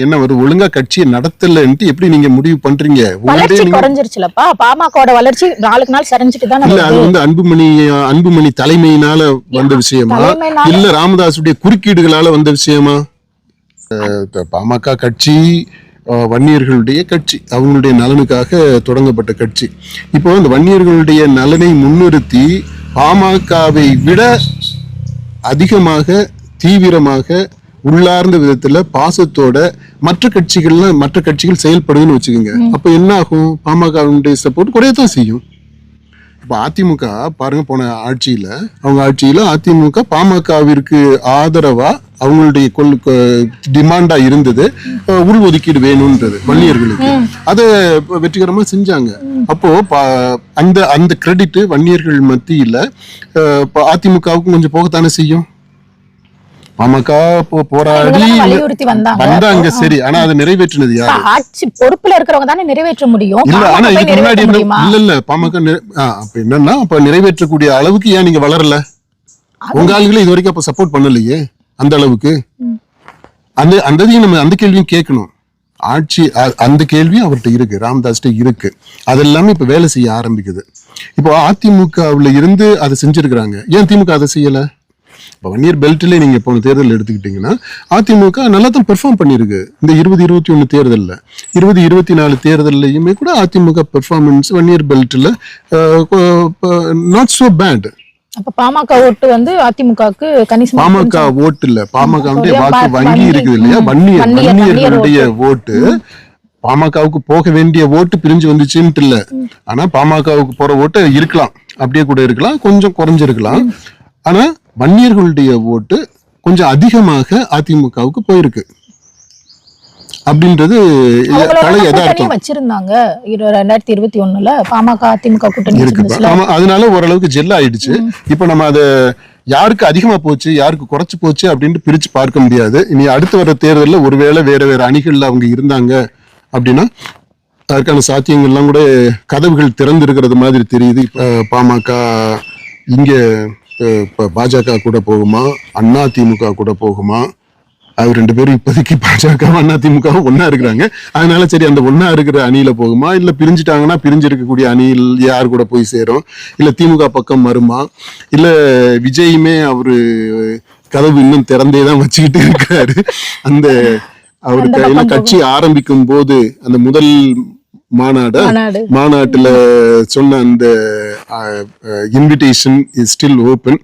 என்ன ஒரு ஒழுங்கா கட்சியை நடத்தலன்ட்டு எப்படி நீங்க முடிவு பண்றீங்க? வளர்ச்சி குறைஞ்சிருச்சுலப்பா. பாமகவோட வளர்ச்சி நாளுக்கு நாள் சரிஞ்சிட்டு தான் இல்ல, அது வந்து அன்புமணி தலைமையினால வந்த விஷயமா இல்ல ராமதாசுடைய குறுக்கீடுகளால வந்த விஷயமா? பாமக கட்சி வன்னியர்களுடைய கட்சி, அவங்களுடைய நலனுக்காக தொடங்கப்பட்ட கட்சி. இப்போ இந்த வன்னியர்களுடைய நலனை முன்னிறுத்தி பாமகவை விட அதிகமாக தீவிரமாக உள்ளார்ந்த விதத்துல பாசத்தோட மற்ற கட்சிகள் செயல்படுதுன்னு வச்சுக்கோங்க. அப்ப என்ன ஆகும்? பாமகவுடைய சப்போர்ட் குறையத்தான் செய்யும். இப்ப அதிமுக பாருங்க, போன ஆட்சியில அதிமுக பாமகவிற்கு ஆதரவா அவங்களுடைய டிமாண்டா இருந்தது உள்ஒதுக்கீடு வேணும்ன்றது வன்னியர்களுக்கு. அதை வெற்றிகரமா செஞ்சாங்க. அப்போ அந்த கிரெடிட் வன்னியர்கள் மத்தியில அதிமுகவுக்கும் கொஞ்சம் போகத்தானே செய்யும். பாமக போராடி வந்தாங்க, சரி. ஆனா அதை நிறைவேற்றினது யாரு? ஆட்சி பொறுப்புல இருக்கிறவங்க தானே நிறைவேற்ற முடியும். இல்ல, ஆனா இதுக்கு முன்னாடி இல்ல பாமக அப்ப என்னன்னா, அப்ப நிறைவேற்றக்கூடிய அளவுக்கு ஏன் நீங்க வளரல? உங்க ஆளுகளை இது வரைக்கும் அப்ப சப்போர்ட் பண்ணலையே அந்த அளவுக்கு. நம்ம அந்த கேள்வியும் கேட்கணும். ஆட்சி அந்த கேள்வியும் அவர்கிட்ட இருக்கு, ராமதாஸ்கிட்ட இருக்கு. அதெல்லாமே இப்ப வேலை செய்ய ஆரம்பிக்குது. இப்போ அதிமுகவுல இருந்து அதை செஞ்சிருக்கிறாங்க, ஏன் திமுக அதை செய்யல? இப்போ வன்னியர் பெல்ட்ல நீங்க போன தேர்தல் எடுத்துக்கிட்டீங்கன்னா அதிமுக நல்லா தான் பெர்ஃபார்ம் பண்ணிருக்கு. இந்த 2021 தேர்தலில் 2024 தேர்தலையுமே கூட அதிமுக பெர்ஃபார்மன்ஸ் வன்னியர் பெல்ட்ல நாட் சோ பேட். அப்ப பாமக ஓட்டு வந்து அதிமுகவுக்கு கணிசமா, பாமக ஓட்டு இல்ல, பாமக வாக்கு வங்கி இருக்குது இல்லையா, வன்னியர்களுடைய ஓட்டு பாமகவுக்கு போக வேண்டிய ஓட்டு பிரிஞ்சு வந்துச்சுன்ட்டு இல்ல. ஆனா பாமகவுக்கு போற ஓட்டு இருக்கலாம், அப்படியே கூட இருக்கலாம், கொஞ்சம் குறைஞ்சிருக்கலாம். ஆனா வன்னியர்களுடைய ஓட்டு கொஞ்சம் அதிகமாக அதிமுகவுக்கு போயிருக்கு அப்படின்றது வச்சிருந்தாங்க 2021 பாமக அதிமுக கூட்டணி இருக்கு. அதனால ஓரளவுக்கு ஜெல் ஆயிடுச்சு. இப்ப நம்ம அதை யாருக்கு அதிகமா போச்சு யாருக்கு குறைச்சு போச்சு அப்படின்ட்டு பிரிச்சு பார்க்க முடியாது. இனி அடுத்து வர தேர்தலில் ஒருவேளை வேற வேற அவங்க இருந்தாங்க அப்படின்னா அதற்கான சாத்தியங்கள்லாம் கூட கதவுகள் திறந்து இருக்கிறது மாதிரி தெரியுது. பாமக இங்க பாஜக கூட போகுமா, அண்ணா திமுக கூட போகுமா? அது ரெண்டு பேரும் இப்போதைக்கு பாஜக அண்ணா திமுக ஒன்னா இருக்கிறாங்க. அதனால சரி, அந்த ஒன்னா இருக்கிற அணியில போகுமா, இல்ல பிரிஞ்சுட்டாங்கன்னா பிரிஞ்சு இருக்கக்கூடிய அணியில் யார் கூட போய் சேரும், இல்ல திமுக பக்கம் வருமா, இல்ல விஜயுமே அவரு கதவு இன்னும் திறந்தேதான் வச்சுக்கிட்டு இருக்காரு. அந்த அவரு கையில கட்சி ஆரம்பிக்கும் போது அந்த முதல் மாநாட்டுல சொன்ன அந்த இன்விடேஷன் இஸ் ஸ்டில் ஓபன்.